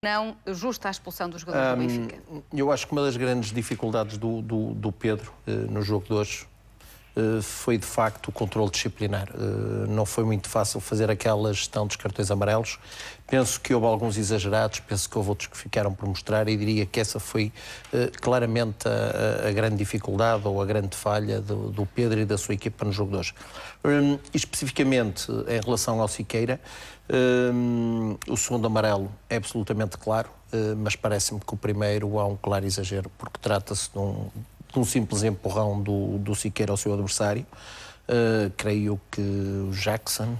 não justa a expulsão do jogador do Benfica? Eu acho que uma das grandes dificuldades do Pedro no jogo de hoje foi, de facto, o controle disciplinar. Não foi muito fácil fazer aquela gestão dos cartões amarelos. Penso que houve alguns exagerados, penso que houve outros que ficaram por mostrar e diria que essa foi claramente a grande dificuldade ou a grande falha do Pedro e da sua equipa no jogo de hoje. Especificamente em relação ao Siqueira, o segundo amarelo é absolutamente claro, mas parece-me que o primeiro há um claro exagero, porque trata-se de um simples empurrão do Siqueira ao seu adversário, creio que o Jackson,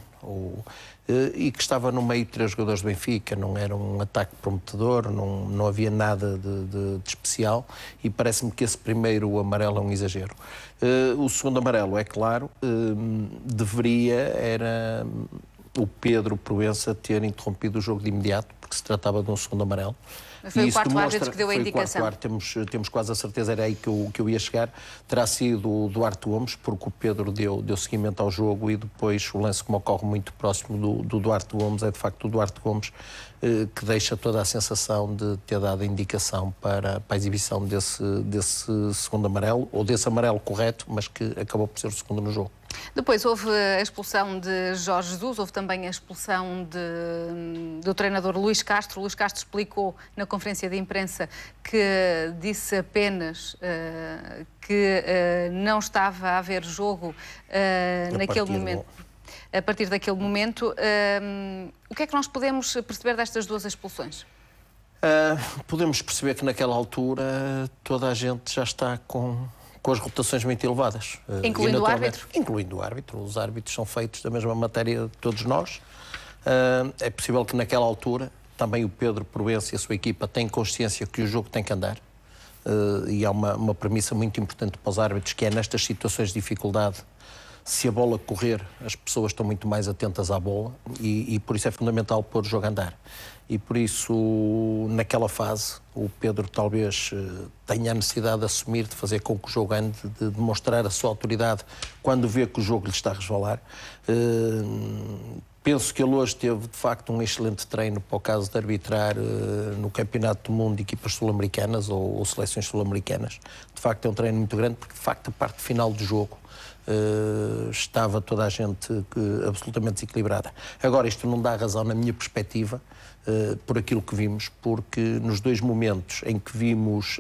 e que estava no meio de 3 jogadores do Benfica, não era um ataque prometedor, não havia nada de especial, e parece-me que esse primeiro amarelo é um exagero. O segundo amarelo, é claro, era o Pedro Proença ter interrompido o jogo de imediato, porque se tratava de um segundo amarelo. Mas foi o quarto árbitro que deu a indicação. Temos quase a certeza, era aí que eu ia chegar. Terá sido o Duarte Gomes, porque o Pedro deu seguimento ao jogo e depois o lance que me ocorre muito próximo do Duarte Gomes é de facto o Duarte Gomes que deixa toda a sensação de ter dado a indicação para a exibição desse segundo amarelo, ou desse amarelo correto, mas que acabou por ser o segundo no jogo. Depois houve a expulsão de Jorge Jesus, houve também a expulsão do treinador Luís Castro. Luís Castro explicou na conferência de imprensa que disse apenas que não estava a haver jogo naquele momento. A partir daquele momento, o que é que nós podemos perceber destas duas expulsões? Podemos perceber que naquela altura toda a gente já está com as rotações muito elevadas. Incluindo o árbitro? Incluindo o árbitro. Os árbitros são feitos da mesma matéria de todos nós. É possível que naquela altura também o Pedro Proença e a sua equipa têm consciência que o jogo tem que andar. E há uma premissa muito importante para os árbitros, que é nestas situações de dificuldade, se a bola correr, as pessoas estão muito mais atentas à bola e por isso é fundamental pôr o jogo a andar. E por isso, naquela fase, o Pedro talvez tenha a necessidade de assumir, de fazer com que o jogo ande, de demonstrar a sua autoridade quando vê que o jogo lhe está a resvalar. Penso que ele hoje teve, de facto, um excelente treino para o caso de arbitrar no Campeonato do Mundo de equipas sul-americanas ou seleções sul-americanas. De facto, é um treino muito grande, porque, de facto, a parte final do jogo estava toda a gente absolutamente desequilibrada. Agora, isto não dá razão, na minha perspectiva, por aquilo que vimos, porque nos dois momentos em que vimos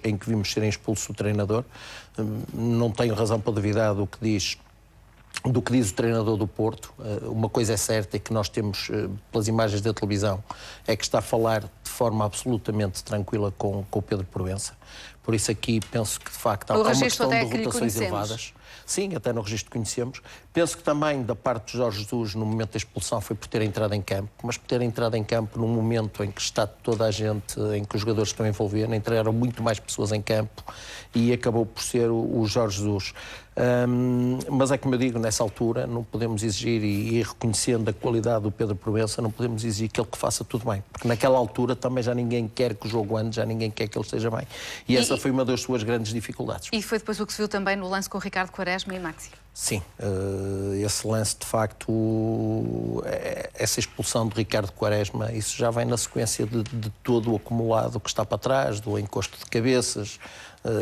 serem expulso o treinador, não tenho razão para duvidar do que diz o treinador do Porto. Uma coisa é certa, é que nós temos, pelas imagens da televisão, é que está a falar de forma absolutamente tranquila com o Pedro Proença. Por isso aqui penso que, de facto, há uma questão de rotações elevadas. Sim, até no registro conhecemos. Penso que também, da parte de Jorge Jesus, no momento da expulsão, foi por ter entrado em campo, mas por ter entrado em campo num momento em que está toda a gente, em que os jogadores estão a envolver, entraram muito mais pessoas em campo e acabou por ser o Jorge Jesus. Mas é como eu digo, nessa altura não podemos exigir, e reconhecendo a qualidade do Pedro Proença, não podemos exigir que ele que faça tudo bem, porque naquela altura também já ninguém quer que o jogo ande, já ninguém quer que ele esteja bem. E essa foi uma das suas grandes dificuldades. E foi depois o que se viu também no lance com o Ricardo Quaresma e Maxi. Sim, esse lance, de facto, essa expulsão de Ricardo Quaresma, isso já vem na sequência de todo o acumulado que está para trás, do encosto de cabeças,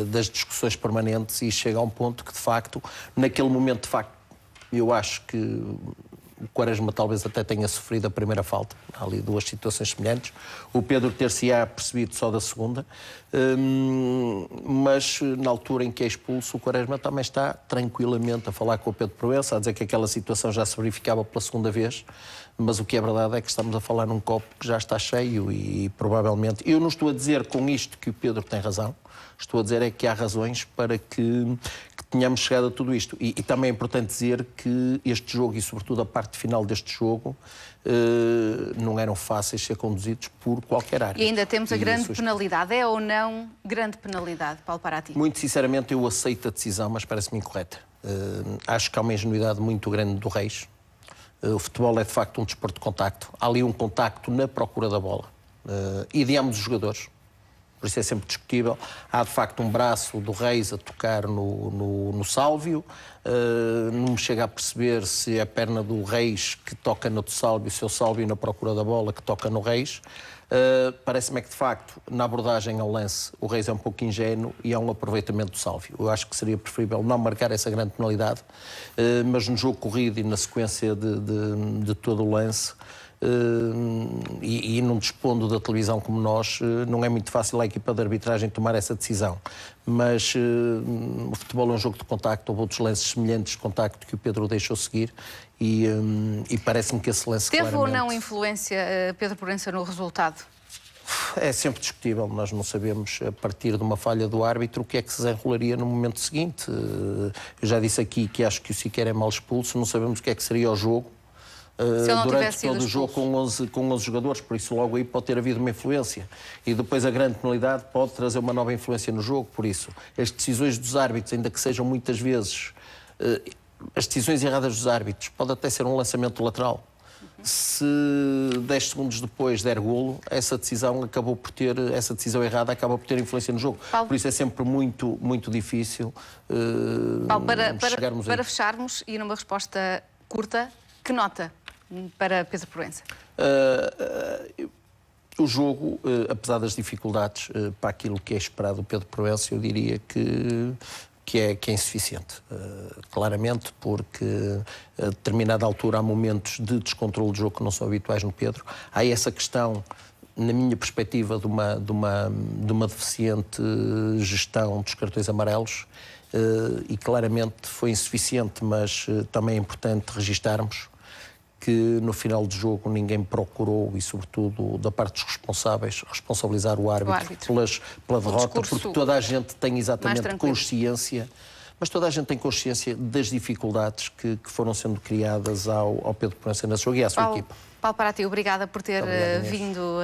das discussões permanentes, e chega a um ponto que, de facto, naquele momento, de facto, eu acho que o Quaresma talvez até tenha sofrido a primeira falta. Há ali duas situações semelhantes. O Pedro ter-se-á percebido só da segunda. Mas na altura em que é expulso, o Quaresma também está tranquilamente a falar com o Pedro Proença, a dizer que aquela situação já se verificava pela segunda vez. Mas o que é verdade é que estamos a falar num copo que já está cheio e provavelmente... Eu não estou a dizer com isto que o Pedro tem razão. Estou a dizer é que há razões para que tenhamos chegado a tudo isto. E também é importante dizer que este jogo, e sobretudo a parte final deste jogo, não eram fáceis de ser conduzidos por qualquer área. E ainda temos a grande penalidade. É ou não grande penalidade, Paulo Parati? Muito sinceramente, eu aceito a decisão, mas parece-me incorreta. Acho que há uma ingenuidade muito grande do Reis. O futebol é, de facto, um desporto de contacto. Há ali um contacto na procura da bola. E de ambos os jogadores. Por isso é sempre discutível. Há, de facto, um braço do Reis a tocar no Sálvio. Não me chega a perceber se é a perna do Reis que toca no Sálvio, se é o Sálvio na procura da bola que toca no Reis. Parece-me que, de facto, na abordagem ao lance, o Reis é um pouco ingênuo e há um aproveitamento do Sálvio. Eu acho que seria preferível não marcar essa grande penalidade, mas no jogo corrido e na sequência de todo o lance, e não dispondo da televisão como nós, não é muito fácil à equipa de arbitragem tomar essa decisão. Mas o futebol é um jogo de contacto, houve outros lances semelhantes de contacto que o Pedro deixou seguir e parece-me que esse lance teve claramente... ou não influência, Pedro Proença, no resultado? É sempre discutível, nós não sabemos, a partir de uma falha do árbitro, o que é que se desenrolaria no momento seguinte. Eu já disse aqui que acho que o Siqueira é mal expulso, não sabemos o que é que seria o jogo. Durante todo o jogo com 11 jogadores, por isso logo aí pode ter havido uma influência. E depois a grande penalidade pode trazer uma nova influência no jogo, por isso as decisões dos árbitros, ainda que sejam muitas vezes as decisões erradas dos árbitros, pode até ser um lançamento lateral. Se 10 segundos depois der golo, essa decisão errada acaba por ter influência no jogo. Paulo, por isso é sempre muito, muito difícil Paulo, chegarmos para fecharmos e numa resposta curta, que nota para Pedro Proença? O jogo, apesar das dificuldades para aquilo que é esperado do Pedro Proença, eu diria que é insuficiente. Claramente, porque a determinada altura há momentos de descontrole do jogo que não são habituais no Pedro. Há essa questão, na minha perspectiva, de uma deficiente gestão dos cartões amarelos, e claramente foi insuficiente, mas também é importante registarmos que no final do jogo ninguém procurou, e sobretudo da parte dos responsáveis, responsabilizar o árbitro pela derrota, porque toda a gente tem exatamente consciência, mas toda a gente tem consciência das dificuldades que foram sendo criadas ao Pedro Proença nesse jogo e à sua equipa. Paulo Parati, obrigada por ter vindo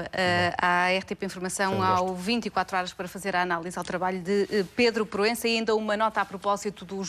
à RTP Informação ao 24 horas para fazer a análise ao trabalho de Pedro Proença e ainda uma nota a propósito do jogo.